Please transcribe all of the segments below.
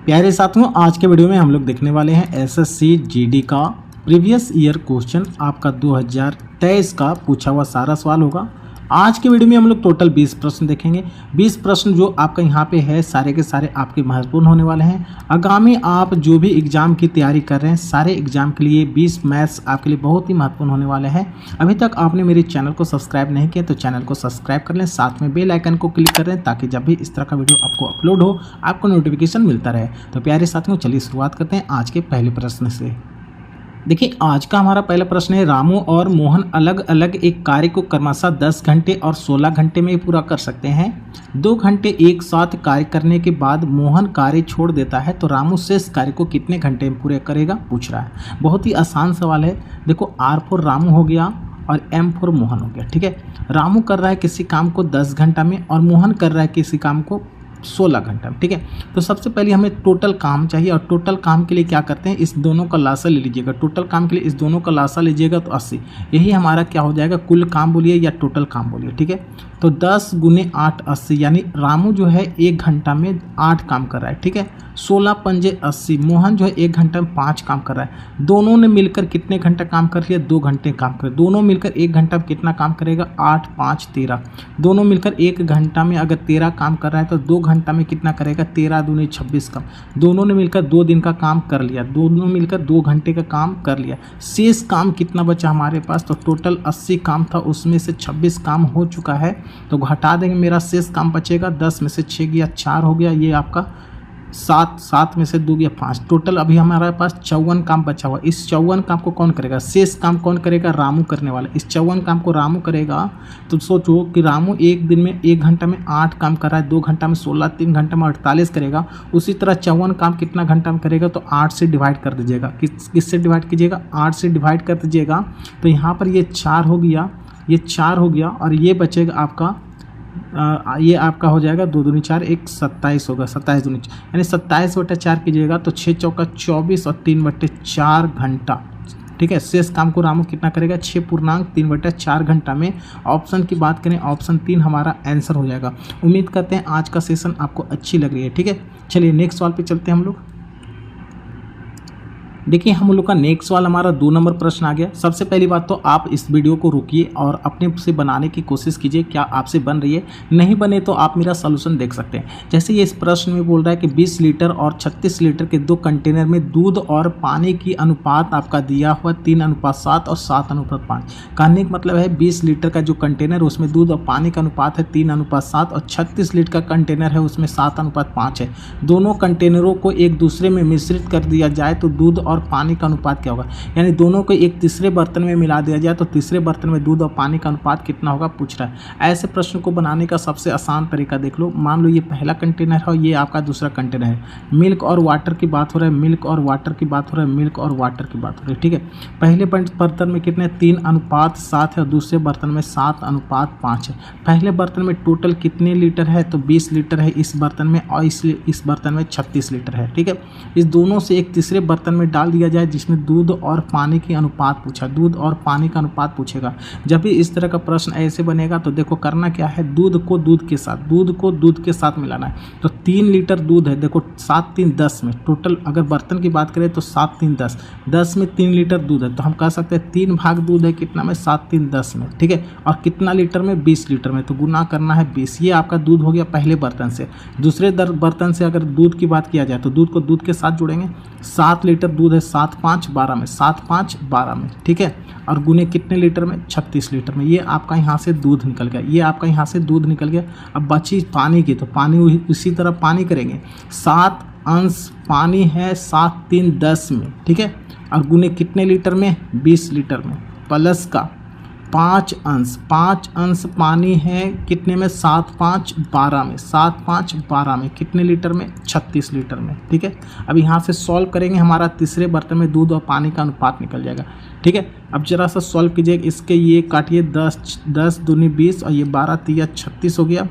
प्यारे साथियों, आज के वीडियो में हम लोग देखने वाले हैं एसएससी जीडी का प्रीवियस ईयर क्वेश्चन। आपका 2023 का पूछा हुआ सारा सवाल होगा। आज के वीडियो में हम लोग टोटल 20 प्रश्न देखेंगे। 20 प्रश्न जो आपका यहाँ पे है सारे के सारे आपके महत्वपूर्ण होने वाले हैं। आगामी आप जो भी एग्जाम की तैयारी कर रहे हैं सारे एग्जाम के लिए 20 मैथ्स आपके लिए बहुत ही महत्वपूर्ण होने वाले हैं। अभी तक आपने मेरे चैनल को सब्सक्राइब नहीं किया तो चैनल को सब्सक्राइब कर लें, साथ में बेल आइकन को क्लिक कर लें ताकि जब भी इस तरह का वीडियो आपको अपलोड हो आपको नोटिफिकेशन मिलता रहे। तो प्यारे साथियों, चलिए शुरुआत करते हैं आज के पहले प्रश्न से। देखिए, आज का हमारा पहला प्रश्न है, रामू और मोहन अलग अलग एक कार्य को क्रमशः 10 घंटे और 16 घंटे में पूरा कर सकते हैं। 2 घंटे एक साथ कार्य करने के बाद मोहन कार्य छोड़ देता है तो रामू शेष कार्य को कितने घंटे में पूरे करेगा, पूछ रहा है। बहुत ही आसान सवाल है। देखो, R फॉर रामू हो गया और M फॉर मोहन हो गया। ठीक है, रामू कर रहा है किसी काम को 10 घंटा में और मोहन कर रहा है किसी काम को 16 घंटा में। ठीक है, तो सबसे पहले हमें टोटल काम चाहिए और टोटल काम के लिए क्या करते हैं, इस दोनों का लासा ले लीजिएगा। टोटल काम के लिए इस दोनों का लासा लीजिएगा तो 80, यही हमारा क्या हो जाएगा, कुल काम बोलिए या टोटल काम बोलिए। ठीक है, तो 10 गुने 8 80, यानी रामू जो है 1 घंटा में 8 काम कर रहा है। ठीक है, 16 पंजे 80, मोहन जो है 1 घंटा में 5 काम कर रहा है। दोनों ने मिलकर कितने घंटा काम कर लिया, 2 घंटे काम कर। दोनों मिलकर 1 घंटा में कितना काम करेगा, 8 5 13। दोनों मिलकर 1 घंटा में अगर 13 काम कर रहा है तो 2 घंटा में कितना करेगा, 13 दूनी 26 काम। दोनों ने मिलकर 2 दिन का काम कर लिया, दोनों मिलकर 2 घंटे का काम कर लिया। शेष काम कितना बचा हमारे पास, तो टोटल 80 काम था, उसमें से 26 काम हो चुका है तो घटा देंगे, मेरा शेष काम बचेगा। 10 में से 6 गया 4 हो गया, ये आपका 7 में से 2 गया 5। टोटल अभी हमारे पास 54 काम बचा हुआ। इस 54 काम को कौन करेगा, शेष काम कौन करेगा, रामू करने वाला। इस 54 काम को रामू करेगा तो सोचो कि रामू एक दिन में 1 घंटा में 8 काम कर रहा है, 2 घंटा में 16, 3 घंटा में 48 करेगा। उसी तरह 54 काम कितना घंटा में करेगा, तो 8 से डिवाइड कर दीजिएगा। किससे डिवाइड कीजिएगा, 8 से डिवाइड कर दीजिएगा। तो यहाँ पर ये 4 हो गया, ये 4 हो गया और ये बचेगा आपका ये आपका हो जाएगा 2 दूनी 4, 1 27 होगा, 27 दूनी 4, यानी 27/4 कीजिएगा तो 6 चौका 24 और 3/4 घंटा। ठीक है, शेष काम को रामू कितना करेगा, 6.3/4 घंटा में। ऑप्शन की बात करें, ऑप्शन 3 हमारा आंसर हो जाएगा। उम्मीद करते हैं आज का सेशन आपको अच्छी लग रही है। ठीक है, चलिए नेक्स्ट सवाल पे चलते हैं हम लोग। देखिए, हम लोग का नेक्स्ट सवाल हमारा 2 नंबर प्रश्न आ गया। सबसे पहली बात तो आप इस वीडियो को रोकिए और अपने से बनाने की कोशिश कीजिए, क्या आपसे बन रही है। नहीं बने तो आप मेरा सॉल्यूशन देख सकते हैं। जैसे ये इस प्रश्न में बोल रहा है कि 20 लीटर और 36 लीटर के 2 कंटेनर में दूध और पानी की अनुपात आपका दिया हुआ 3:7 और 7:5। कहने का मतलब है 20 लीटर का जो कंटेनर है उसमें दूध और पानी का अनुपात है 3:7 और 36 लीटर का कंटेनर है उसमें 7:5 है। दोनों कंटेनरों को एक दूसरे में मिश्रित कर दिया जाए तो दूध और पानी का अनुपात क्या होगा, यानी दोनों को एक तीसरे बर्तन में मिला दिया जाए तो तीसरे बर्तन में दूध और पानी का अनुपात कितना होगा, पूछ रहा है। ऐसे प्रश्न को बनाने का सबसे आसान तरीका देख लो। मान लो ये पहला कंटेनर है और ये आपका दूसरा कंटेनर है। मिल्क और वाटर की बात हो रहा है, मिल्क और वाटर की बात हो रहा है, मिल्क और वाटर की बात हो रही है। ठीक है, पहले बर्तन में कितने 3:7 है और दूसरे बर्तन में 7:5 है। पहले बर्तन में टोटल कितने लीटर है, तो 20 लीटर है इस बर्तन में और इस बर्तन में 36 लीटर है। ठीक है, इस दोनों से एक तीसरे बर्तन में डाल दिया जाए जिसमें दूध और पानी की अनुपात पूछा, दूध और पानी का अनुपात पूछेगा। जब भी इस तरह का प्रश्न ऐसे बनेगा तो देखो करना क्या है, दूध को दूध के साथ मिलाना है। तो 3 लीटर दूध है, देखो 7 3 10 में टोटल अगर बर्तन की बात करें तो 7 3 10, 10 में 3 लीटर दूध है तो हम कह सकते हैं 3 भाग दूध है कितना में, 7 3 10 में। ठीक है, और कितना लीटर में, 20 लीटर में, तो गुना करना है 20। ये आपका दूध हो गया पहले बर्तन से। दूसरे बर्तन से अगर दूध की बात किया जाए तो दूध को दूध के साथ जोड़ेंगे। 7 लीटर दूध है, 7 5 12 में, 7 5 12 में। ठीक है, और गुने कितने लीटर में, 36 लीटर में। ये आपका यहाँ से दूध निकल गया, ये आपका यहाँ से दूध निकल गया। अब बची पानी की, तो पानी उसी तरह पानी करेंगे। 7 अंश पानी है 7 3 10 में। ठीक है, और गुने कितने लीटर में, 20 लीटर में, प्लस का 5 अंश पानी है कितने में, 7 5 12 में, 7 5 12 में, कितने लीटर में, 36 लीटर में। ठीक है, अब यहाँ से सॉल्व करेंगे, हमारा तीसरे बर्तन में दूध और पानी का अनुपात निकल जाएगा। ठीक है, अब जरा सा सॉल्व कीजिए, इसके ये काटिए, 10 10 दूनी 20 और ये 12 3 36 हो गया।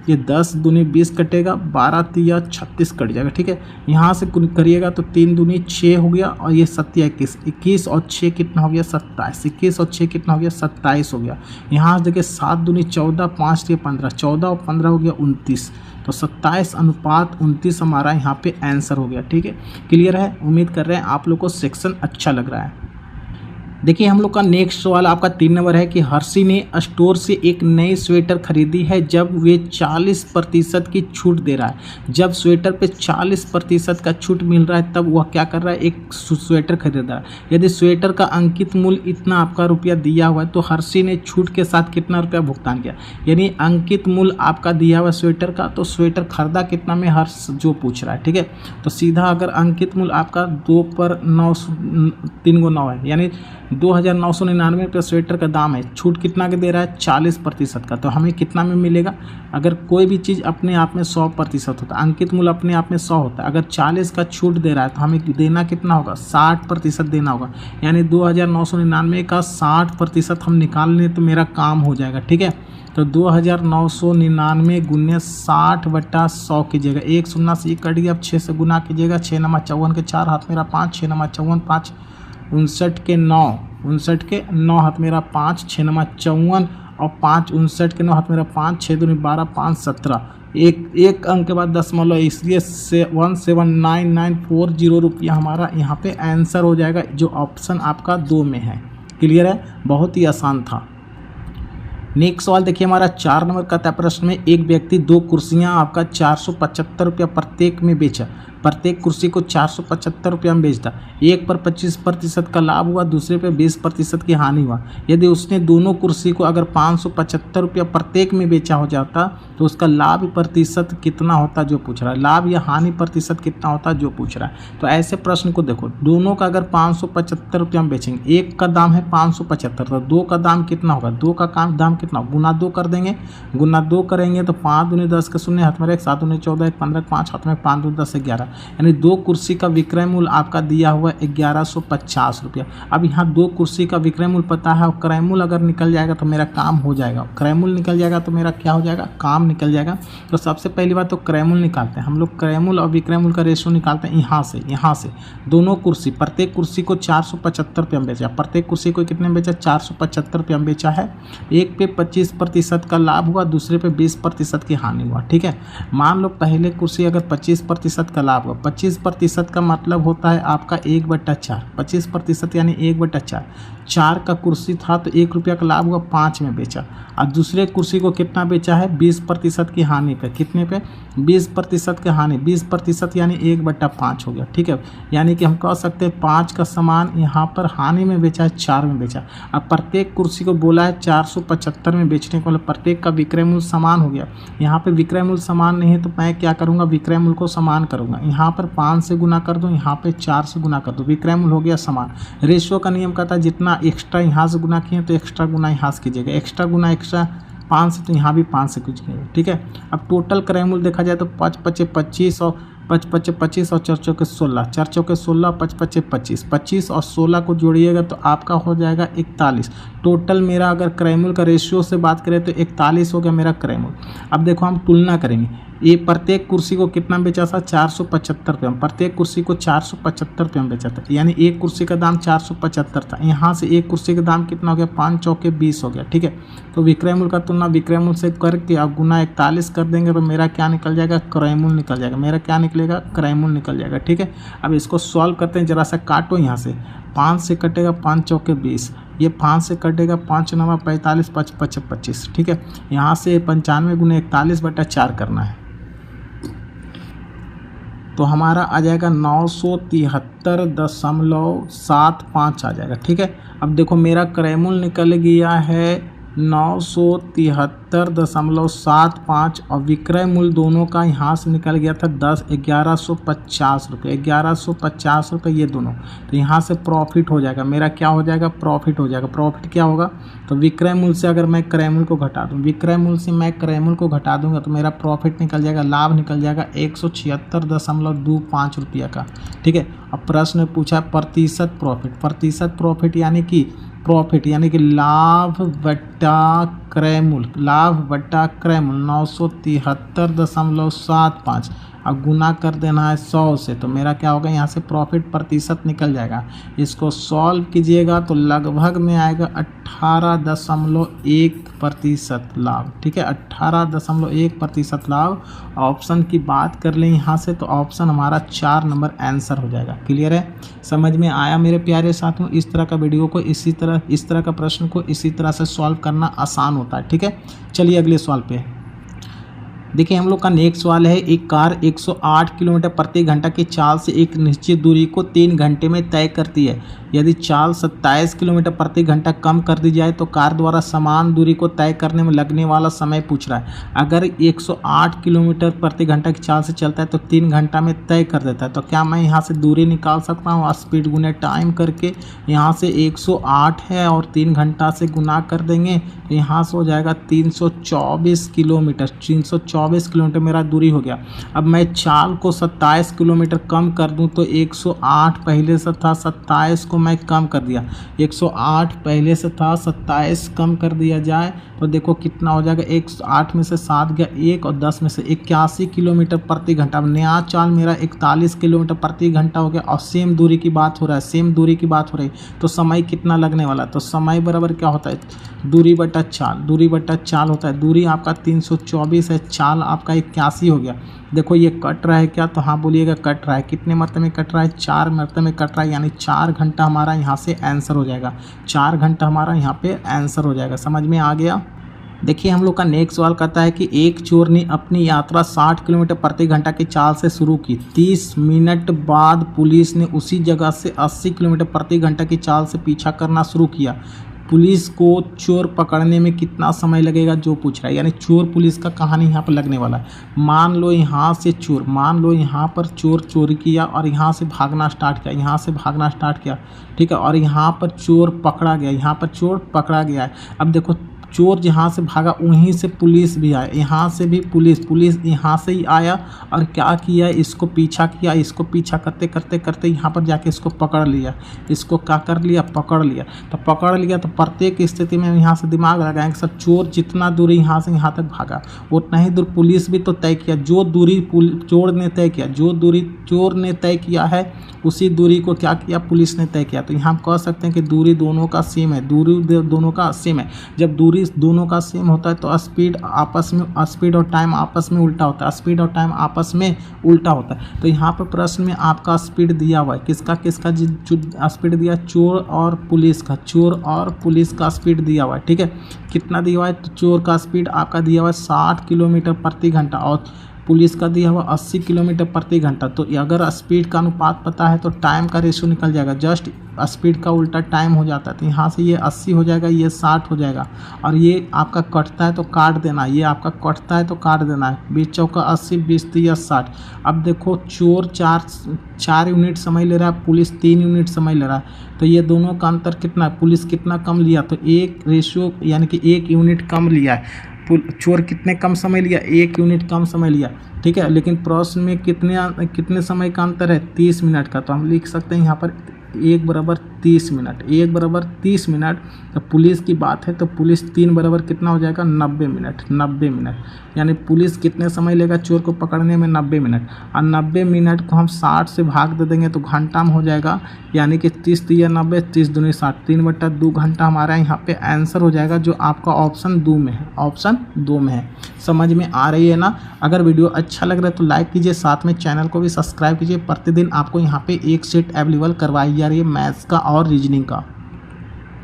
ये 10 दूनी 20 कटेगा, 12 तिया 36 कट जाएगा। ठीक है, यहाँ से करिएगा तो 3 दूनी 6 हो गया और ये 7 या 21, 21 और 6 कितना हो गया 27, 21 और 6 कितना हो गया 27 हो गया। यहाँ से देखिए 7 दूनी 14, 5 तिया 15, 14 और 15 हो गया 29, तो 27:29 हमारा यहाँ पे आंसर हो गया। ठीक है, क्लियर है। उम्मीद कर रहे हैं आप लोग को सेक्शन अच्छा लग रहा है। देखिए हम लोग का नेक्स्ट सवाल आपका 3 नंबर है कि हर्षी ने स्टोर से एक नई स्वेटर खरीदी है जब वे 40% की छूट दे रहा है। जब स्वेटर पे 40% का छूट मिल रहा है तब वह क्या कर रहा है, एक स्वेटर खरीद रहा है। यदि स्वेटर का अंकित मूल्य इतना आपका रुपया दिया हुआ है तो हर्षी ने छूट के साथ कितना रुपया भुगतान किया। यानी अंकित मूल्य आपका दिया हुआ स्वेटर का, तो स्वेटर खरीदा कितना में हर्ष जो पूछ रहा है। ठीक है, तो सीधा अगर अंकित मूल्य आपका 2 पर 9 3 × 9 है, यानी 2999 रुपये स्वेटर का दाम है, छूट कितना के दे रहा है 40% का, तो हमें कितना में मिलेगा। अगर कोई भी चीज़ अपने आप में 100% होता है, अंकित मूल्य अपने आप में 100 होता है, अगर 40 का छूट दे रहा है तो हमें देना कितना होगा 60% देना होगा। यानी 2999 का 60% हम निकाल लें तो मेरा काम हो जाएगा। ठीक है, तो 2999 गुने 60/100 कीजिएगा, 1 शून्य से 1 कट गया, अब 6 से गुना कीजिएगा, 6 × 54 के 4 हाथ मेरा 5, 6 × 54 5, 59 के 9, 59 के 9 हाथ मेरा 5, 6 × 54 और 5, 59 के 9 हाथ मेरा 5, 6 दूनी 12, 5 17, एक अंक के बाद दशमलव, इसलिए 179940 रुपया हमारा यहाँ पे आंसर हो जाएगा, जो ऑप्शन आपका 2 में है। क्लियर है, बहुत ही आसान था। नेक्स्ट सवाल देखिए हमारा 4 नंबर का था प्रश्न में, एक व्यक्ति 2 कुर्सियां आपका 475 रुपया प्रत्येक में बेचा। प्रत्येक कुर्सी को 475 रुपया में बेचता। एक पर 25% का लाभ हुआ, दूसरे पे 20% की हानि हुआ। यदि उसने दोनों कुर्सी को अगर 575 रुपया प्रत्येक में बेचा हो जाता तो उसका लाभ प्रतिशत कितना होता जो पूछ रहा है, लाभ या हानि प्रतिशत कितना होता जो पूछ रहा है। तो ऐसे प्रश्न को देखो, दोनों का अगर 575 रुपया में बेचेंगे, एक का दाम है 575, तो 2 का दाम कितना होगा, 2 का दाम कितना, गुना 2 कर देंगे, गुना 2 करेंगे तो 5 दूनी 10 के 0 हाथ में 1, 7 दूनी 14, 1 15 5 हाथ में 5 दूनी 10 11, यानी 2 कुर्सी का विक्रय मूल्य आपका दिया हुआ है 1150 रुपया। अब यहाँ 2 कुर्सी का विक्रय मूल्य पता है और क्रय मूल्य अगर निकल जाएगा तो मेरा काम हो जाएगा, क्रय मूल्य निकल जाएगा तो मेरा क्या हो जाएगा, काम निकल जाएगा। तो सबसे पहली बात तो क्रय मूल्य निकालते हैं हम लोग, क्रय मूल्य और विक्रय मूल्य का रेशियो निकालते हैं। यहाँ से दोनों कुर्सी, प्रत्येक कुर्सी को 475 रुपया में बेचा, प्रत्येक कुर्सी को कितने में बेचा 475 रुपया में बेचा है। एक पे 25% का लाभ हुआ, दूसरे पे 20% की हानि हुआ। ठीक है, मान लो पहले कुर्सी अगर 25% का लाभ हुआ, 25% का मतलब होता है आपका 1/4, 25% यानी 1/4, 4 का कुर्सी था तो 1 रुपया का लाभ हुआ, 5 में बेचा। और दूसरे कुर्सी को कितना बेचा है 20% की हानि पे, कितने पे 20% की हानि, 20% यानी 1/5 हो गया। ठीक है, यानी कि हम कह सकते हैं 5 का सामान यहाँ पर हानि में बेचा है, 4 में बेचा। अब प्रत्येक कुर्सी को बोला है 475 में बेचने को, मतलब प्रत्येक का विक्रय मूल्य समान हो गया। यहाँ पे विक्रय मूल्य समान नहीं है तो मैं क्या करूँगा, विक्रय मूल्य को समान करूँगा, यहाँ पर 5 से गुना कर दूँ, यहाँ पे 4 से गुना कर दूँ, विक्रय मूल्य हो गया समान। रेशियो का नियम कहता है जितना एक्स्ट्रा यहाँ से गुना किए तो एक्स्ट्रा गुना यहाँ से कीजिएगा, एक्स्ट्रा गुना एक्स्ट्रा 5 से तो यहाँ भी 5 से कीजिएगा। ठीक है, अब टोटल क्रय मूल्य देखा जाए तो 5 × 25 और 5 × 25 और 4 × 16, 4 × 16, 5 × 25, 25 और 16 को जोड़िएगा तो आपका हो जाएगा 41। टोटल मेरा अगर क्रय मूल्य का रेशियो से बात करें तो 41 हो गया मेरा क्रय मूल्य। अब देखो हम तुलना करेंगे, ये प्रत्येक कुर्सी को कितना बेचा था 475 रुपये में, प्रत्येक कुर्सी को 475 रुपये में बेचा था, यानी एक कुर्सी का दाम 475 था। यहाँ से एक कुर्सी का दाम कितना हो गया 5 चौके 20 हो गया। ठीक है, तो विक्रय मूल्य का तुलना विक्रय मूल्य से करके आप गुना 41 कर देंगे तो मेरा क्या निकल जाएगा, क्रय मूल्य निकल जाएगा, मेरा क्या निकलेगा, क्रय मूल्य निकल जाएगा। ठीक है, अब इसको सॉल्व करते हैं, जरा सा काटो, यहाँ से 5 से कटेगा 5 चौके 20, ये 5 से कटेगा 5 × 9 45, 5 × 5 25। ठीक है, यहाँ से 95 गुने 41/4 करना है तो हमारा आ जाएगा 973.75 आ जाएगा। ठीक है, अब देखो मेरा क्रय मूल्य निकल गया है 973.75 और विक्रय मूल्य दोनों का यहाँ से निकल गया था 1150 रुपये, 1150 रुपये ये दोनों। तो यहाँ से प्रॉफिट हो जाएगा, मेरा क्या हो जाएगा, प्रॉफिट हो जाएगा। प्रॉफिट क्या होगा, तो विक्रय मूल्य से अगर मैं क्रय मूल्य को घटा दूँ, विक्रय मूल्य से मैं क्रय मूल्य को घटा दूंगा तो मेरा प्रॉफिट निकल जाएगा, लाभ निकल जाएगा 176.25 रुपया का। ठीक है, अब प्रश्न में पूछा प्रतिशत प्रॉफिट, प्रतिशत प्रॉफिट यानी कि प्रॉफिट यानी कि लाभ बट्टा क्रय मूल्य, लाभ बट्टा क्रय मूल्य 973.75 अब गुना कर देना है 100 से, तो मेरा क्या होगा यहाँ से प्रॉफिट प्रतिशत निकल जाएगा। इसको सॉल्व कीजिएगा तो लगभग में आएगा 18.1% लाभ। ठीक है, 18.1% लाभ। ऑप्शन की बात कर लें यहाँ से तो ऑप्शन हमारा 4 नंबर आंसर हो जाएगा। क्लियर है, समझ में आया मेरे प्यारे साथियों। इस तरह का वीडियो को इस तरह का प्रश्न को इसी तरह से सॉल्व करना आसान होता है। ठीक है, चलिए अगले सवाल पे। देखिए हम लोग का नेक्स्ट सवाल है, एक कार 108 किलोमीटर प्रति घंटा की चाल से एक निश्चित दूरी को 3 घंटे में तय करती है। यदि चाल 27 किलोमीटर प्रति घंटा कम कर दी जाए तो कार द्वारा समान दूरी को तय करने में लगने वाला समय पूछ रहा है। अगर 108 किलोमीटर प्रति घंटा की चाल से चलता है तो 3 घंटा में तय कर देता है, तो क्या मैं यहाँ से दूरी निकाल सकता हूँ स्पीड गुने टाइम करके? यहाँ से 108 है और 3 घंटा से गुना कर देंगे तो यहाँ से हो जाएगा 324 किलोमीटर। 324 किलोमीटर मेरा दूरी हो गया। अब मैं चाल को 27 किलोमीटर कम कर दूं तो 108 पहले से था, 27 को मैं कम कर दिया। 108 पहले से था, 27 कम कर दिया जाए तो देखो कितना हो जाएगा। 108 में से 7 गया 1 और 10 में से 81 किलोमीटर प्रति घंटा। अब नया चाल मेरा 41 किलोमीटर प्रति घंटा हो गया और सेम दूरी की बात हो रहा है, सेम दूरी की बात हो रही तो समय कितना लगने वाला? तो समय बराबर क्या होता है? दूरी बटा चाल, दूरी बटा चाल होता है। दूरी आपका 324 है, चाल आपका 81 हो गया। देखो ये कट रहा है क्या? तो हाँ बोलिएगा कट रहा है। कितने मरतबे में कट रहा है? 4 मरतबे में कट रहा है, यानी 4 घंटा हमारा यहाँ से आंसर हो जाएगा। 4 घंटा हमारा यहाँ पे आंसर हो जाएगा। समझ में आ गया? देखिए हम लोग का नेक्स्ट सवाल कहता है कि एक चोर ने अपनी यात्रा 60 किलोमीटर प्रति घंटा की चाल से शुरू की। 30 मिनट बाद पुलिस ने उसी जगह से 80 किलोमीटर प्रति घंटा की चाल से पीछा करना शुरू किया। पुलिस को चोर पकड़ने में कितना समय लगेगा जो पूछ रहा है, यानी चोर पुलिस का कहानी यहाँ पर लगने वाला है। मान लो यहाँ से चोर, मान लो यहाँ पर चोर चोरी किया और यहाँ से भागना स्टार्ट किया, यहाँ से भागना स्टार्ट किया, ठीक है, और यहाँ पर चोर पकड़ा गया, यहाँ पर चोर पकड़ा गया है। अब देखो चोर जहाँ से भागा वहीं से पुलिस भी आया, यहाँ से भी पुलिस यहाँ से ही आया और क्या किया, इसको पीछा किया। इसको पीछा करते करते करते यहाँ पर जाके इसको पकड़ लिया। इसको क्या कर लिया? पकड़ लिया। तो पकड़ लिया तो प्रत्येक स्थिति में यहाँ से दिमाग लगाएंगे सर, चोर जितना दूरी यहाँ से यहाँ तक भागा उतना ही दूर पुलिस भी तो तय किया। जो दूरी चोर ने तय किया, जो दूरी चोर ने तय किया है उसी दूरी को क्या किया? पुलिस ने तय किया। तो यहाँ हम कह सकते हैं कि दूरी दोनों का सेम है, दूरी दोनों का सेम है। जब दूरी दोनों का सेम होता है तो स्पीड आपस में, स्पीड और टाइम आपस में उल्टा होता है, स्पीड और टाइम आपस में उल्टा होता है। तो यहाँ पर प्रश्न में आपका स्पीड दिया हुआ है, किसका किसका स्पीड दिया? चोर और पुलिस का, चोर और पुलिस का स्पीड दिया हुआ है। ठीक है, कितना दिया हुआ है? तो चोर का स्पीड आपका दिया हुआ है 60 किलोमीटर प्रति घंटा और पुलिस का दिया हुआ 80 किलोमीटर प्रति घंटा। तो अगर स्पीड का अनुपात पता है तो टाइम का रेशियो निकल जाएगा। जस्ट स्पीड का उल्टा टाइम हो जाता है। तो यहाँ से ये 80 हो जाएगा, ये 60 हो जाएगा और ये आपका कटता है तो काट देना, ये आपका कटता है तो काट देना है। 20 चौका 80, 20 तिया 60। अब देखो चोर 4 यूनिट समय ले रहा है, पुलिस 3 यूनिट समय ले रहा है, तो ये दोनों का अंतर कितना है? पुलिस कितना कम लिया? तो 1 रेशियो यानी कि 1 यूनिट कम लिया है। चोर कितने कम समय लिया? 1 यूनिट कम समय लिया। ठीक है, लेकिन प्रश्न में कितने समय का अंतर है? 30 मिनट का। तो हम लिख सकते हैं यहाँ पर 1 बराबर 30 मिनट, 1 बराबर 30 मिनट। तो पुलिस की बात है तो पुलिस 3 बराबर कितना हो जाएगा? 90 मिनट। 90 मिनट यानी पुलिस कितने समय लेगा चोर को पकड़ने में? 90 मिनट। और 90 मिनट को हम 60 से भाग दे देंगे तो घंटा में हो जाएगा, यानी कि 30 तिया 90, 30 दूनी 60, 3/2 घंटा हमारा यहाँ पे आंसर हो जाएगा, जो आपका ऑप्शन 2 में है। ऑप्शन 2 में है। समझ में आ रही है ना? अगर वीडियो अच्छा लग रहा है तो लाइक कीजिए, साथ में चैनल को भी सब्सक्राइब कीजिए। प्रतिदिन आपको यहाँ पे एक सेट अवेलेबल करवाई जा रही है मैथ्स का और रीजनिंग का।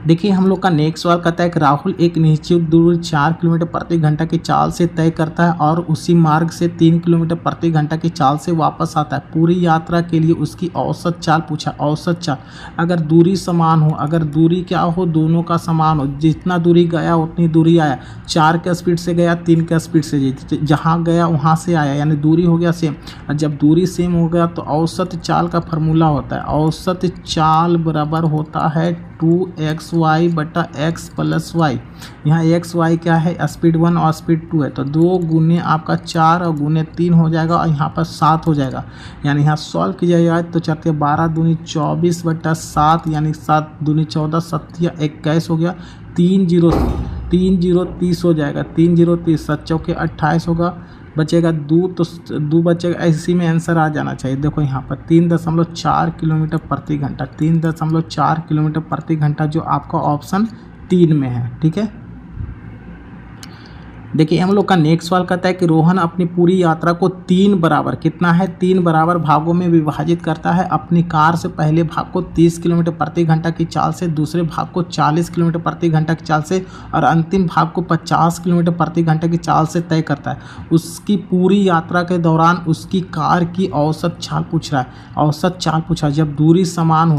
देखिए हम लोग का नेक्स्ट सवाल कहता है कि राहुल एक निश्चित दूरी 4 किलोमीटर प्रति घंटा की चाल से तय करता है और उसी मार्ग से 3 किलोमीटर प्रति घंटा की चाल से वापस आता है। पूरी यात्रा के लिए उसकी औसत चाल पूछा। औसत चाल, अगर दूरी समान हो, अगर दूरी क्या हो? दोनों का समान हो, जितना दूरी गया उतनी दूरी आया। 4 के स्पीड से गया, 3 के स्पीड से, जहाँ गया वहाँ से आया, यानी दूरी हो गया सेम। और जब दूरी सेम हो गया तो औसत चाल का फॉर्मूला होता है, औसत चाल बराबर होता है 2xy बटा x प्लस वाई। यहाँ एक्स वाई क्या है, स्पीड 1 और स्पीड 2 है, तो 2 गुने आपका 4 और गुने 3 हो जाएगा और यहाँ पर 7 हो जाएगा। यानी यहाँ सॉल्व कीजिएगा तो चलते 12 दूनी 24 बटा 7 यानी 7 दूनी 14 7 या 21 हो गया। 3 0 30 हो जाएगा, 3 0 30 7 चौके 28 होगा, बचेगा 2 तो 2 बचेगा। इसी में आंसर आ जाना चाहिए। देखो यहाँ पर 3.4 किलोमीटर प्रति घंटा, 3.4 किलोमीटर प्रति घंटा जो आपका ऑप्शन 3 में है। ठीक है, देखिए हम लोग का नेक्स्ट सवाल कहता है कि रोहन अपनी पूरी यात्रा को 3 बराबर, कितना है 3 बराबर भागों में विभाजित करता है। अपनी कार से पहले भाग को 30 किलोमीटर प्रति घंटा की चाल से, दूसरे भाग को 40 किलोमीटर प्रति घंटा की चाल से और अंतिम भाग को 50 किलोमीटर प्रति घंटा की चाल से तय करता है। उसकी पूरी यात्रा के दौरान उसकी कार की औसत चाल पूछ रहा है। औसत चाल पूछा, जब दूरी समान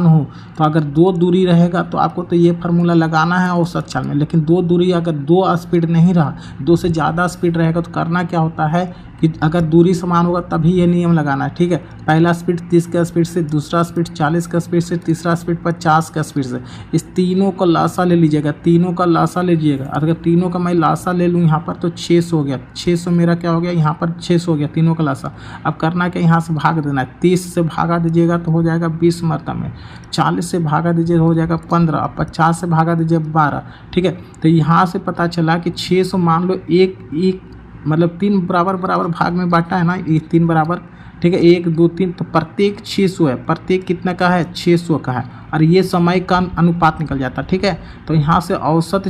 हो तो अगर 2 दूरी रहेगा तो आपको तो ये फार्मूला लगाना है औसत चाल में, लेकिन 2 दूरी अगर 2 स्पीड नहीं रहा, 2 से ज़्यादा स्पीड रहेगा तो करना क्या होता है कि अगर दूरी समान होगा तभी ये नियम लगाना है। ठीक है, पहला स्पीड 30 के स्पीड से, दूसरा स्पीड 40 के स्पीड से, तीसरा स्पीड 50 के स्पीड से। इस तीनों का लासा ले लीजिएगा, तीनों का लासा लीजिएगा। अगर तीनों का मैं लासा ले लूँ यहाँ पर तो 600 हो गया, 600 मेरा क्या हो गया, यहाँ पर 600 हो गया तीनों का लासा। अब करना क्या, यहाँ से भाग देना है। 30 से भागा दीजिएगा तो हो जाएगा 20 मरतबा में, 40 से भागा दीजिए हो जाएगा 15, 50 से भागा दीजिए 12। ठीक है, तो यहाँ से पता चला कि 600 मान लो एक मतलब 3 बराबर भाग में बांटा है ना, ये 3 बराबर। ठीक है, 1 2 3 तो प्रत्येक 600 है, प्रत्येक कितना का है 600 का है और ये समय का अनुपात निकल जाता है। ठीक है, तो यहाँ से औसत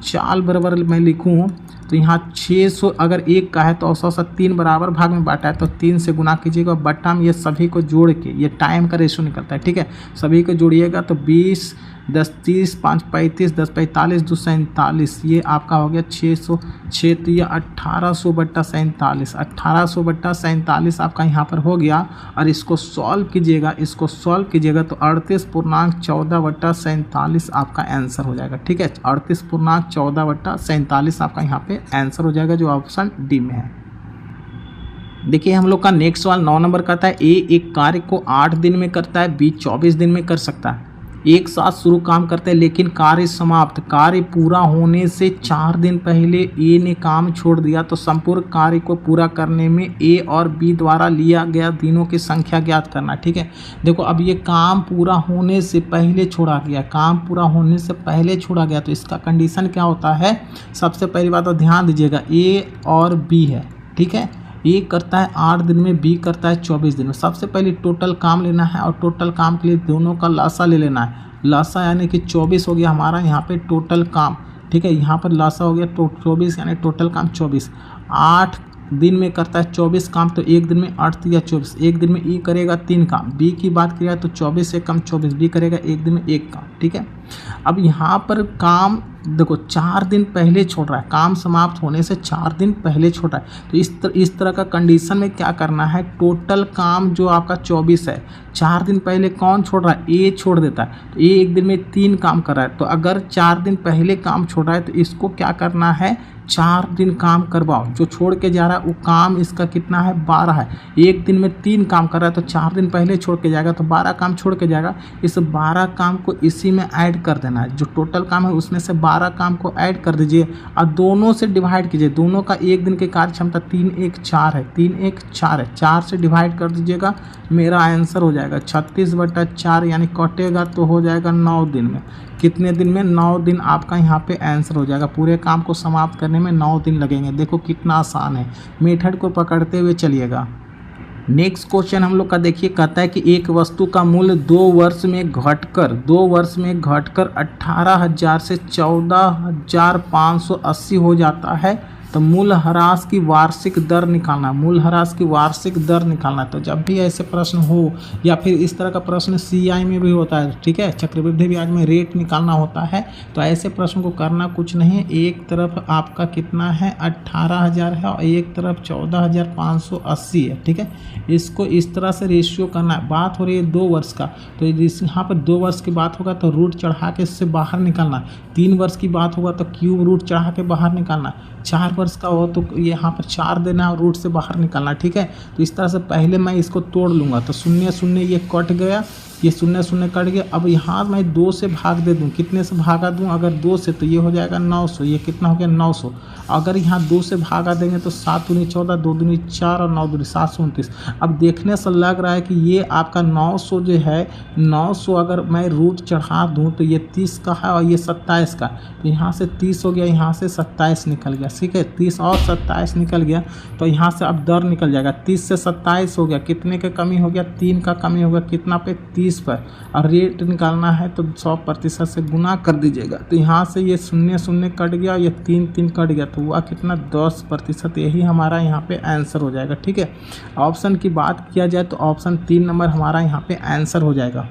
चाल बराबर मैं लिखूँ तो यहाँ 600 अगर 1 का है तो औसत 3 बराबर भाग में बांटा है तो 3 से गुना कीजिएगा, बट्टा में ये सभी को जोड़ के ये टाइम का रेशो निकलता है। ठीक है, सभी को जोड़िएगा तो 20 10 30 5 35 10 45 2 47, ये आपका हो गया 600 6 तो ये 1800 बट्टा 47, 1800 बट्टा 47 आपका यहाँ पर हो गया। और इसको सॉल्व कीजिएगा तो 38.14 बट्टा 47 आपका आंसर हो जाएगा। ठीक है, 38.14 बट्टा 47 आपका यहाँ पे आंसर हो जाएगा जो ऑप्शन डी में है। देखिए हम लोग का नेक्स्ट सवाल 9 नंबर का था। ए एक कार्य को 8 दिन में करता है, बी 24 दिन में कर सकता है। एक साथ शुरू काम करते हैं लेकिन कार्य पूरा होने से 4 दिन पहले ए ने काम छोड़ दिया तो संपूर्ण कार्य को पूरा करने में ए और बी द्वारा लिया गया दिनों की संख्या ज्ञात करना। ठीक है, देखो अब ये काम पूरा होने से पहले छोड़ा गया, तो इसका कंडीशन क्या होता है। सबसे पहली बात तो ध्यान दीजिएगा, ए और बी है। ठीक है, ए करता है 8 दिन में, बी करता है 24 दिन में। सबसे पहले टोटल काम लेना है और टोटल काम के लिए दोनों का लासा ले लेना है। लासा यानी कि 24 हो गया हमारा यहाँ पे टोटल काम। ठीक है, यहाँ पर लासा हो गया 24 यानी टोटल काम 24। 8 दिन में करता है 24 काम तो 1 दिन में 8 या 24, 1 दिन में ई करेगा 3 काम। बी की बात करेगा तो 24 से कम 24, बी करेगा 1 दिन में 1 काम। ठीक है, अब यहाँ पर काम देखो 4 दिन पहले छोड़ रहा है, काम समाप्त होने से 4 दिन पहले छोड़ रहा है। तो इस तरह का कंडीशन में क्या करना है, टोटल काम जो आपका 24 है, 4 दिन पहले कौन छोड़ रहा है, ए छोड़ देता है। तो ए 1 दिन में 3 काम कर रहा है, तो अगर 4 दिन पहले काम छोड़ रहा है तो इसको क्या करना है, 4 दिन काम करवाओ। जो छोड़ के जा रहा है वो काम इसका कितना है, 12 है। 1 दिन में 3 काम कर रहा है तो 4 दिन पहले छोड़ के जाएगा तो 12 काम छोड़ के जाएगा। इस 12 काम को इसी में ऐड कर देना है, जो टोटल काम है उसमें से 12 काम को ऐड कर दीजिए और दोनों से डिवाइड कीजिए। दोनों का 1 दिन की कार्य क्षमता 3 1 4 है, 3 1 4 है, 4 से डिवाइड कर दीजिएगा, मेरा आंसर हो जाएगा 36/4 यानी कटेगा तो हो जाएगा 9 दिन में। कितने दिन में, 9 दिन आपका यहाँ पे आंसर हो जाएगा। पूरे काम को समाप्त करने में 9 दिन लगेंगे। देखो कितना आसान है, मेथड को पकड़ते हुए चलिएगा। नेक्स्ट क्वेश्चन हम लोग का देखिए, कहता है कि एक वस्तु का मूल्य 2 वर्ष में घटकर 18,000 से 14,580 हो जाता है तो मूल्यह्रास की वार्षिक दर निकालना। तो जब भी ऐसे प्रश्न हो या फिर इस तरह का प्रश्न सीआई में भी होता है, ठीक है, चक्रवृद्धि ब्याज में रेट निकालना होता है, तो ऐसे प्रश्न को करना कुछ नहीं है। एक तरफ आपका कितना है 18,000 है और एक तरफ 14,580 है। ठीक है, इसको इस तरह से रेशियो करना है। बात हो रही है 2 वर्ष का, तो यहाँ पर 2 वर्ष की बात होगा तो रूट चढ़ा के इससे बाहर निकालना। 3 वर्ष की बात होगा तो क्यूब रूट चढ़ा के बाहर निकालना। 4 वर्ष का हो तो यहाँ पर 4 देना और रूट से बाहर निकालना। ठीक है, तो इस तरह से पहले मैं इसको तोड़ लूँगा तो 0 0 ये कट गया, ये शून्य शून्य कट गया। अब यहाँ मैं 2 से भाग दे दूँ, कितने से भागा दूँ, अगर 2 से तो ये हो जाएगा 900, ये कितना हो गया 900। अगर यहाँ 2 से भागा देंगे तो 7 दूनी 14, 2 दूनी 4 और 9 दूनी 729। अब देखने से लग रहा है कि ये आपका 900 जो है 900 अगर मैं रूट चढ़ा दूँ तो ये 30 का है और ये 27 का। तो यहाँ से 30 हो गया, यहाँ से 27 निकल गया, ठीक है। 30 और 27 निकल गया तो यहाँ से अब दर निकल जाएगा। 30 से 27 हो गया, कितने का कमी हो गया 3 का कमी हो गया, कितना पे 30 पर। और रेट निकालना है तो 100% से गुना कर दीजिएगा। तो यहाँ से ये शून्य शून्य कट गया, ये 3 3 कट गया, तो हुआ कितना 10%। यही हमारा यहाँ पे आंसर हो जाएगा, ठीक है। ऑप्शन की बात किया जाए तो ऑप्शन 3 नंबर हमारा यहाँ पे आंसर हो जाएगा।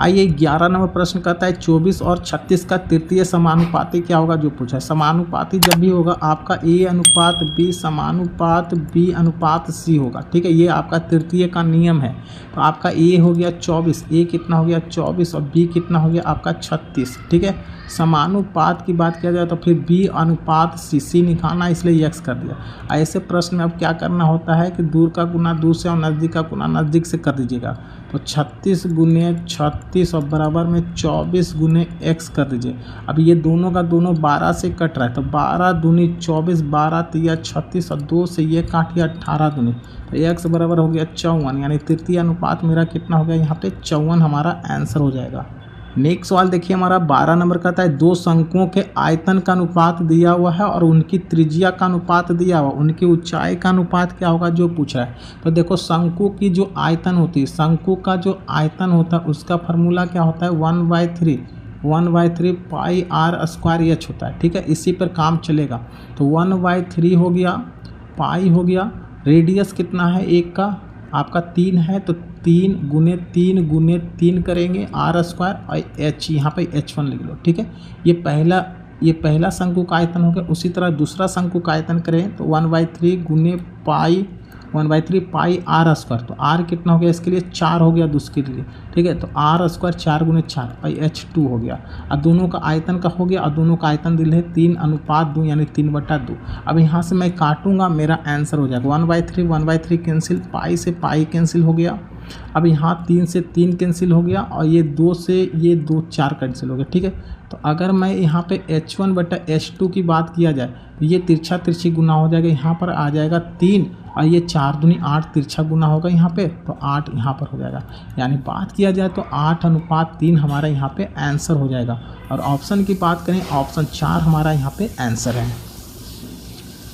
आइए 11 नंबर प्रश्न कहता है 24 और 36 का तृतीय समानुपाती क्या होगा, जो पूछा है। समानुपाती जब भी होगा आपका A अनुपात B समानुपात B अनुपात C होगा, ठीक है। ये आपका तृतीय का नियम है। तो आपका A हो गया 24, A कितना हो गया 24 और B कितना हो गया आपका 36, ठीक है। समानुपात की बात किया जाए तो फिर B अनुपात C निकालना, इसलिए X कर दिया। ऐसे प्रश्न में अब क्या करना होता है कि दूर का गुना दूर से और नज़दीक का गुना नज़दीक से कर दीजिएगा। तो 36 गुने 36 और बराबर में 24 गुने x कर दीजिए। अब ये दोनों का दोनों 12 से कट रहा है, तो 12 दूनी 24, 12 तिया 36 और 2 से ये काटिए 18 दूनी, तो x बराबर हो गया 54, यानी तृतीय अनुपात मेरा कितना हो गया यहाँ पे 54 हमारा आंसर हो जाएगा। नेक्स्ट सवाल देखिए हमारा 12 नंबर का है 2 शंकुओं के आयतन का अनुपात दिया हुआ है और उनकी त्रिज्या का अनुपात दिया हुआ, उनकी ऊंचाई का अनुपात क्या होगा, जो पूछ रहा है। तो देखो शंकु की जो आयतन होती है, शंकु का जो आयतन होता है उसका फार्मूला क्या होता है 1/3 पाई r स्क्वायर h होता है, ठीक है। इसी पर काम चलेगा। तो 1/3 हो गया, पाई हो गया, रेडियस कितना है एक का आपका 3 है, तो 3 गुने 3 करेंगे r स्क्वायर और h, यहाँ पे h1 लिख लो, ठीक है। ये पहला शंकु का आयतन हो गया। उसी तरह दूसरा शंकु का आयतन करें तो 1/3 गुने पाई 1/3 पाई r स्क्वायर, तो r कितना हो गया इसके लिए 4 हो गया दूसरे के लिए, ठीक है। तो r स्क्वायर 4 गुने 4 और h2 हो गया। और दोनों का आयतन का हो गया और दोनों का आयतन दिल है 3:2 यानी 3/2। अब यहाँ से मैं काटूंगा, मेरा आंसर हो जाएगा 1/3 कैंसिल, पाई से पाई कैंसिल हो गया। अब यहाँ 3 से 3 कैंसिल हो गया और ये 2 से ये 2 4 कैंसिल हो गया, ठीक है। तो अगर मैं यहाँ पे h1/h2 की बात किया जाए तो ये तिरछा तिरछी गुना हो जाएगा, यहाँ पर आ जाएगा 3 और ये 4 दूनी 8 तिरछा गुना होगा यहाँ पे, तो 8 यहाँ पर हो जाएगा। यानी बात किया जाए तो 8:3 हमारा यहाँ पे आंसर हो जाएगा। और ऑप्शन की बात करें ऑप्शन 4 हमारा यहाँ पे आंसर है।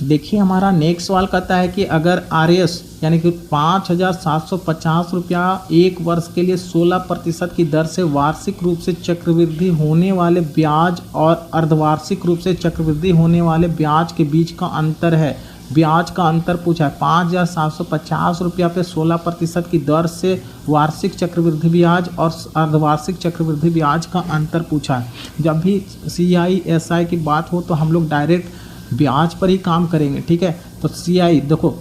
देखिए हमारा नेक्स्ट सवाल कहता है कि अगर RS यानी कि 5,750 रुपया एक वर्ष के लिए 16% की दर से वार्षिक रूप से चक्रवृद्धि होने वाले ब्याज और अर्धवार्षिक रूप से चक्रवृद्धि होने वाले ब्याज के बीच का अंतर है। ब्याज का अंतर पूछा है 5,750 रुपया पे 16% की दर से वार्षिक चक्रवृद्धि ब्याज और अर्धवार्षिक चक्रवृद्धि ब्याज का अंतर पूछा है। जब भी CI/SI की बात हो तो हम लोग डायरेक्ट ब्याज पर ही काम करेंगे, ठीक है। तो CI देखो,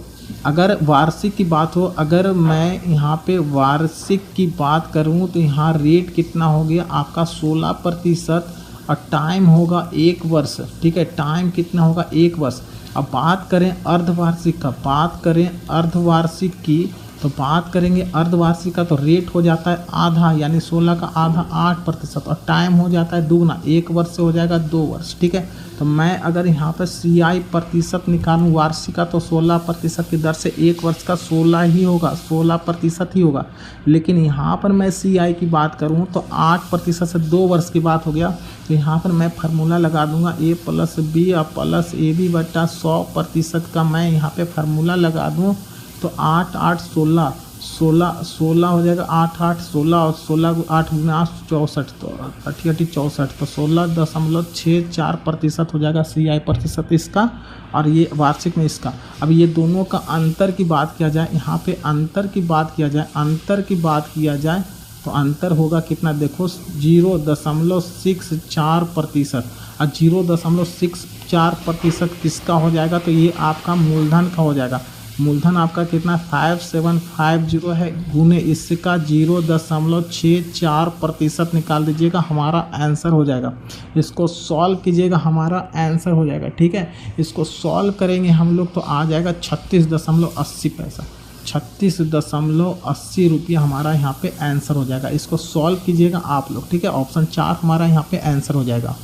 अगर वार्षिक की बात हो, अगर मैं यहाँ पे वार्षिक की बात करूँ तो यहाँ रेट कितना हो गया आपका 16% और टाइम होगा 1 वर्ष, ठीक है। टाइम कितना होगा 1 वर्ष। अब बात करें अर्धवार्षिक का, बात करें अर्धवार्षिक की तो बात करेंगे अर्धवार्षिक का, तो रेट हो जाता है आधा, यानी 16 का आधा 8% और टाइम हो जाता है दुगना, 1 वर्ष से हो जाएगा 2 वर्ष, ठीक है। तो मैं अगर यहाँ पर CI प्रतिशत निकालूँ वार्षिक का तो 16% की दर से 1 वर्ष का 16 ही होगा, 16% ही होगा। लेकिन यहाँ पर मैं CI की बात करूँ तो 8% से 2 वर्ष की बात हो गया। तो यहाँ पर मैं फार्मूला लगा दूंगा A+B और +AB बटा 100% का मैं यहाँ पे फार्मूला लगा दूँ तो 8 8 16 16 हो जाएगा, 8 8 16 और 16 8 गुना 64, तो 8 8 64, तो 16.64% हो जाएगा CI प्रतिशत इसका और ये वार्षिक में इसका। अब ये दोनों का अंतर की बात किया जाए, यहाँ पे अंतर की बात किया जाए तो अंतर होगा कितना, देखो 0.64% और 0.64% किसका हो जाएगा, तो ये आपका मूलधन का हो जाएगा। मूलधन आपका कितना 5750 है, गुने इसका 0.64% निकाल दीजिएगा, हमारा आंसर हो जाएगा। इसको सॉल्व कीजिएगा, हमारा आंसर हो जाएगा, ठीक है। इसको सॉल्व करेंगे हम लोग तो आ जाएगा 36.80 पैसा। 36.80 रुपया हमारा यहाँ पे आंसर हो जाएगा। इसको सॉल्व कीजिएगा आप लोग, ठीक है। ऑप्शन 4 हमारा यहाँ पे आंसर हो जाएगा।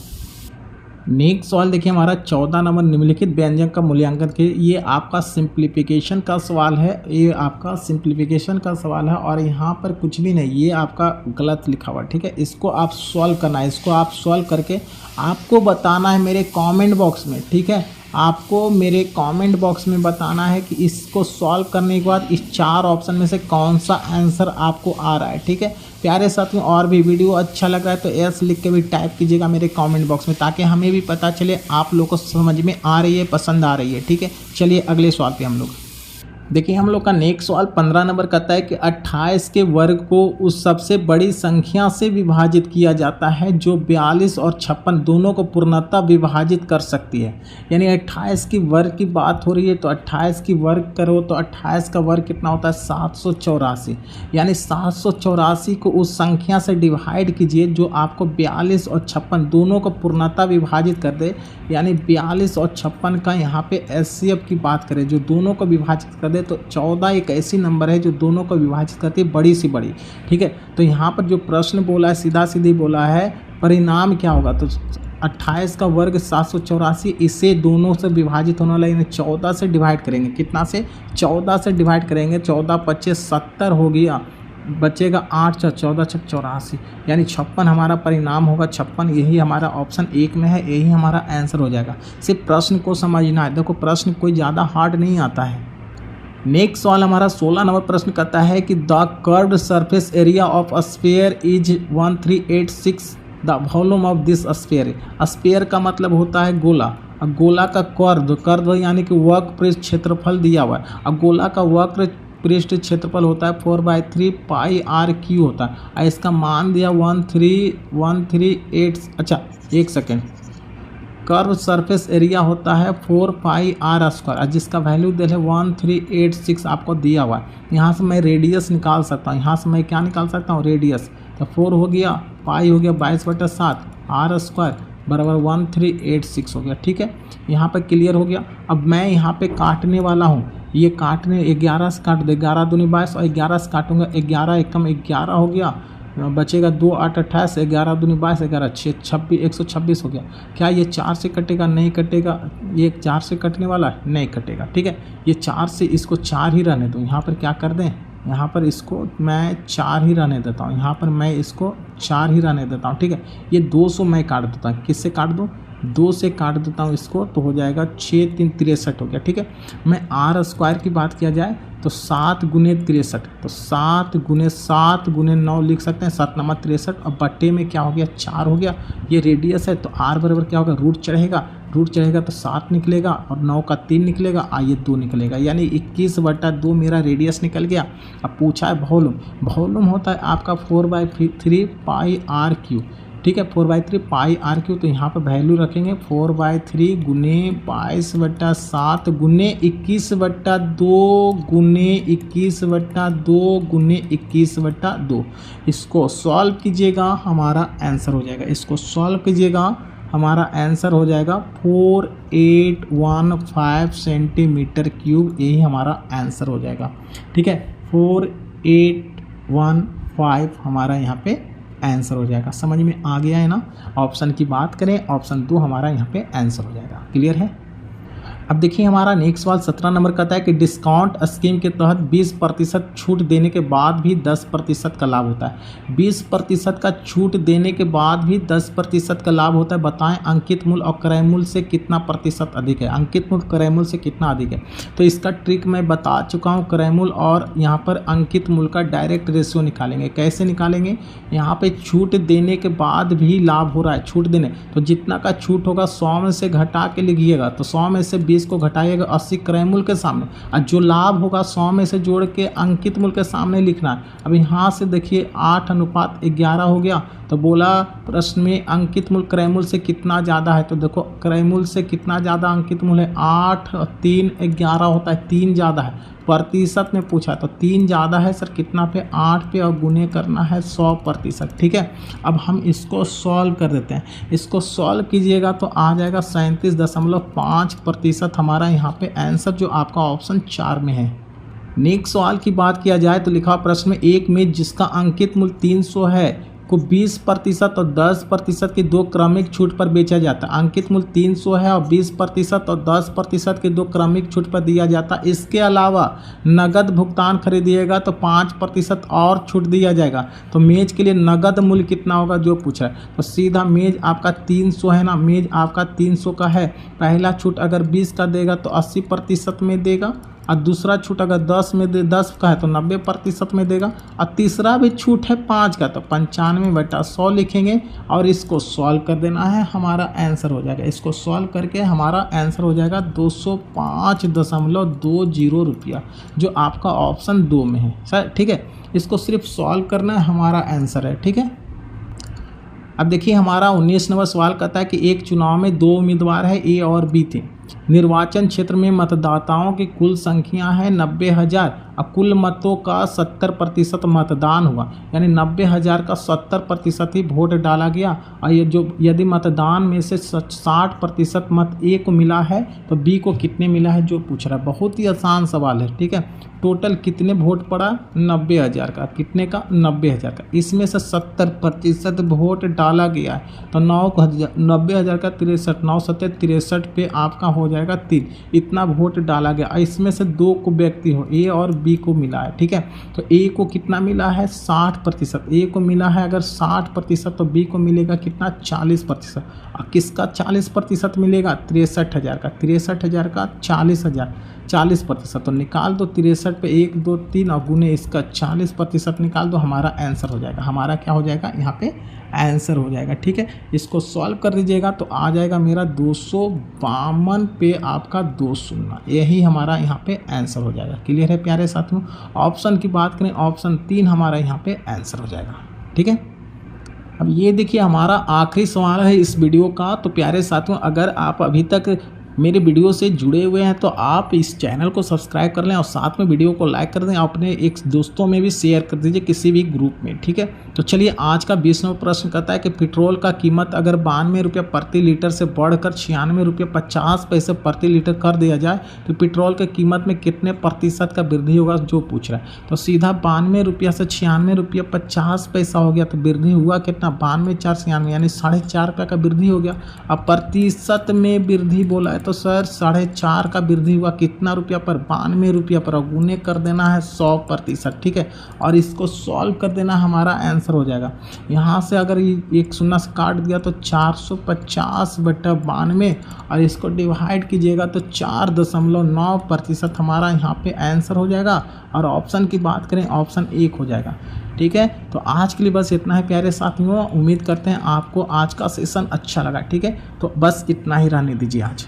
नेक्स्ट सवाल देखिए हमारा 14 नंबर, निम्नलिखित व्यंजक का मूल्यांकन के। ये आपका सिंप्लीफिकेशन का सवाल है, ये आपका सिंप्लीफिकेशन का सवाल है और यहाँ पर कुछ भी नहीं, ये आपका गलत लिखा हुआ, ठीक है। इसको आप सॉल्व करना है, इसको आप सॉल्व करके आपको बताना है मेरे कमेंट बॉक्स में, ठीक है। आपको मेरे कमेंट बॉक्स में बताना है कि इसको सॉल्व करने के बाद इस 4 ऑप्शन में से कौन सा आंसर आपको आ रहा है, ठीक है। प्यारे साथियों, और भी वीडियो अच्छा लग रहा है तो एस लिख के भी टाइप कीजिएगा मेरे कमेंट बॉक्स में, ताकि हमें भी पता चले आप लोगों को समझ में आ रही है, पसंद आ रही है, ठीक है। चलिए अगले सवाल पे हम लोग देखिए। हम लोग का नेक्स्ट सवाल 15 नंबर कहता है कि 28 के वर्ग को उस सबसे बड़ी संख्या से विभाजित किया जाता है जो 42 और 56 दोनों को पूर्णतः विभाजित कर सकती है। यानी 28 की वर्ग की बात हो रही है तो 28 की वर्ग करो तो 28 का वर्ग कितना होता है 784। यानी 784 को उस संख्या से डिवाइड कीजिए जो आपको 42 और 56 दोनों को पूर्णतः विभाजित कर दे। यानी 42 और 56 का यहाँ पे एचसीएफ की बात करें जो दोनों को विभाजित कर दे तो 14 एक ऐसी नंबर है जो दोनों को विभाजित करती है बड़ी सी बड़ी, ठीक है। तो यहाँ पर जो प्रश्न बोला है सीधा सीधी बोला है परिणाम क्या होगा, तो 28 का वर्ग 784, इसे दोनों से विभाजित होने वाला, यानी 14 से डिवाइड करेंगे। कितना से? 14 से डिवाइड करेंगे। 14 25 70 हो गया, बचेगा 8 14 84, यानी 56 हमारा परिणाम होगा। 56 यही हमारा ऑप्शन 1 में है, यही हमारा आंसर हो जाएगा। सिर्फ प्रश्न को समझना है। देखो प्रश्न कोई ज़्यादा हार्ड नहीं आता है। नेक्स्ट सवाल हमारा 16 नंबर प्रश्न करता है कि the curved surface area of a sphere is 1386 the volume of this sphere. Sphere का मतलब होता है गोला। अब गोला का कर्व यानी कि वक्र पृष्ठ क्षेत्रफल दिया हुआ है। अब गोला का वक्र पृष्ठ क्षेत्रफल होता है 4/3 पाई आर क्यू होता है। और इसका मान दिया 13138। अच्छा एक सेकेंड, कर्व सरफेस एरिया होता है 4 पाई आर स्क्वायर, जिसका वैल्यू दे है 1386 आपको दिया हुआ है। यहाँ से मैं रेडियस निकाल सकता हूँ, यहाँ से मैं क्या निकाल सकता हूँ रेडियस। तो 4 हो गया, पाई हो गया 22/7, आर स्क्वायर बराबर 1386 हो गया, ठीक है। यहाँ पर क्लियर हो गया। अब मैं यहाँ पे काटने वाला हूँ, ये काटने 11 से काट दो, 11 दूनी 22 और 11 से काटूंगा 11 एकम 11 हो गया, बचेगा 2 8 28, 11 दूनी 22, 11 6 26 126 हो गया। क्या ये 4 से कटेगा? नहीं कटेगा। ये 4 से कटने वाला है, नहीं कटेगा, ठीक है। ये 4 से इसको 4 ही रहने दो। यहाँ पर क्या कर दें, यहाँ पर इसको मैं 4 ही रहने देता हूँ, यहाँ पर मैं इसको 4 ही रहने देता हूँ, ठीक है। ये 200 मैं काट देता हूँ। किससे काट दूँ? 2 से काट देता हूँ इसको, तो हो जाएगा 6 3 63 हो गया, ठीक है। मैं आर स्क्वायर की बात किया जाए तो 7 गुने 63, तो 7 गुने 9 लिख सकते हैं, 7 9 63। अब बट्टे में क्या हो गया 4 हो गया। ये रेडियस है तो आर बराबर क्या होगा, रूट चढ़ेगा तो 7 निकलेगा और 9 का 3 निकलेगा, ये 2 निकलेगा, यानी 21/2 मेरा रेडियस निकल गया। अब पूछा है वॉल्यूम होता है आपका 4/3 पाई आर क्यू, ठीक है। 4/3 पाई आर क्यू, तो यहाँ पर वैल्यू रखेंगे 4/3 गुने 22/7 गुने 21/2 गुने 21/2 गुने 21/2। इसको सॉल्व कीजिएगा, हमारा आंसर हो जाएगा। इसको सॉल्व कीजिएगा, हमारा आंसर हो जाएगा 4815 सेंटीमीटर क्यूब, यही हमारा आंसर हो जाएगा, ठीक है। 4815 हमारा यहाँ पे आंसर हो जाएगा। समझ में आ गया है ना। ऑप्शन की बात करें, ऑप्शन 2 हमारा यहाँ पे आंसर हो जाएगा। क्लियर है। अब देखिए हमारा नेक्स्ट सवाल 17 नंबर कहता है कि डिस्काउंट स्कीम के तहत 20% छूट देने के बाद भी 10% का लाभ होता है। 20% का छूट देने के बाद भी 10% का लाभ होता है। बताएं अंकित मूल्य और क्रय मूल्य से कितना प्रतिशत अधिक है। अंकित मूल्य क्रय मूल्य से कितना अधिक है, तो इसका ट्रिक मैं बता चुका हूँ। क्रय मूल्य और यहाँ पर अंकित मूल्य का डायरेक्ट रेशियो निकालेंगे। कैसे निकालेंगे, यहाँ पे छूट देने के बाद भी लाभ हो रहा है, छूट देने, तो जितना का छूट होगा 100 में से घटा के लिखिएगा, तो 100 में से 20 को घटाइएगा 80 क्रय मूल्य के सामने, और जो लाभ होगा 100 में से जोड़ के अंकित मूल्य के सामने लिखना है। अब यहाँ से देखिए 8:11 हो गया, तो बोला प्रश्न में अंकित मूल्य क्रय मूल्य से कितना ज़्यादा है, तो देखो क्रय मूल्य से कितना ज़्यादा अंकित मूल्य है, 8 3 11 होता है, 3 ज़्यादा है। प्रतिशत में पूछा तो 3 ज़्यादा है सर, कितना पे 8 पे, और गुने करना है 100%, ठीक है। अब हम इसको सॉल्व कर देते हैं। इसको सॉल्व कीजिएगा तो आ जाएगा 37.5% हमारा यहाँ पे आंसर, जो आपका ऑप्शन 4 में है। नेक्स्ट सवाल की बात किया जाए तो लिखा प्रश्न में एक मेज जिसका अंकित मूल्य 300 है को 20% और 10% की दो क्रमिक छूट पर बेचा जाता है। अंकित मूल्य 300 है और 20% और 10% की दो क्रमिक छूट पर दिया जाता है। इसके अलावा नगद भुगतान खरीदिएगा तो 5% और छूट दिया जाएगा। तो मेज के लिए नगद मूल्य कितना होगा जो पूछा है, तो सीधा मेज आपका 300 है ना, मेज आपका 300 का है। पहला छूट अगर 20 का देगा तो 80% में देगा, और दूसरा छूट अगर 10 का है तो 90% में देगा, और तीसरा भी छूट है 5 का तो 95/100 लिखेंगे और इसको सॉल्व कर देना है, हमारा आंसर हो जाएगा। इसको सॉल्व करके हमारा आंसर हो जाएगा 205.20 रुपया, जो आपका ऑप्शन 2 में है सर। ठीक है, इसको सिर्फ सॉल्व करना है, हमारा आंसर है। ठीक है, अब देखिए हमारा 19 नंबर सवाल कहता है कि एक चुनाव में 2 उम्मीदवार है, ए और बी थे। निर्वाचन क्षेत्र में मतदाताओं की कुल संख्या है 90,000 और कुल मतों का 70% मतदान हुआ, यानी 90,000 का 70% ही वोट डाला गया। और ये जो यदि मतदान में से 60% मत ए को मिला है तो बी को कितने मिला है जो पूछ रहा है। बहुत ही आसान सवाल है। ठीक है, टोटल कितने वोट पड़ा, 90,000 का, कितने का, 90,000 का, इसमें से 70% वोट डाला गया है तो 90,000 का 63, 9 7 63 पे आपका हो जाएगा 3, इतना वोट डाला गया। इसमें से 2 को व्यक्ति हो, ए और बी को मिला है। ठीक है, तो ए को कितना मिला है, 60%, ए को मिला है अगर 60% तो बी को मिलेगा कितना, 40%। और किसका 40% मिलेगा, 63,000 का, 63,000 का 40%, तो निकाल दो 63 पे 1 2 3 और गुने इसका 40% निकाल दो, हमारा आंसर हो जाएगा। हमारा क्या हो जाएगा, यहाँ पे आंसर हो जाएगा। ठीक है, इसको सॉल्व कर दीजिएगा तो आ जाएगा मेरा 252 पे आपका 2 शून्य, यही हमारा यहाँ पे आंसर हो जाएगा। क्लियर है प्यारे साथियों। ऑप्शन की बात करें, ऑप्शन 3 हमारा यहाँ पे आंसर हो जाएगा। ठीक है, अब ये देखिए हमारा आखिरी सवाल है इस वीडियो का। तो प्यारे साथियों, अगर आप अभी तक मेरे वीडियो से जुड़े हुए हैं तो आप इस चैनल को सब्सक्राइब कर लें और साथ में वीडियो को लाइक कर दें, अपने एक दोस्तों में भी शेयर कर दीजिए किसी भी ग्रुप में। ठीक है, तो चलिए आज का 20वां प्रश्न कहता है कि पेट्रोल का कीमत अगर 92 रुपये प्रति लीटर से बढ़कर 96 रुपये 50 पैसे प्रति लीटर कर दिया जाए तो पेट्रोल की कीमत में कितने प्रतिशत का वृद्धि होगा जो पूछ रहा है। तो सीधा 92 रुपया से 96 रुपये 50 पैसा हो गया तो वृद्धि हुआ कितना, 92 4 96 यानी 4.5 रुपये का वृद्धि हो गया। अब प्रतिशत में वृद्धि बोला है तो सर 4.5 का वृद्धि हुआ कितना रुपया पर, 92 रुपया पर, गुने कर देना है 100%। ठीक है, और इसको सॉल्व कर देना, हमारा आंसर हो जाएगा। यहाँ से अगर एक शून्य से काट दिया तो 450/92 और इसको डिवाइड कीजिएगा तो 4.9% हमारा यहाँ पे आंसर हो जाएगा। और ऑप्शन की बात करें, ऑप्शन 1 हो जाएगा। ठीक है, तो आज के लिए बस इतना है प्यारे साथियों। उम्मीद करते हैं आपको आज का सेशन अच्छा लगा। ठीक है, तो बस इतना ही रहने दीजिए आज।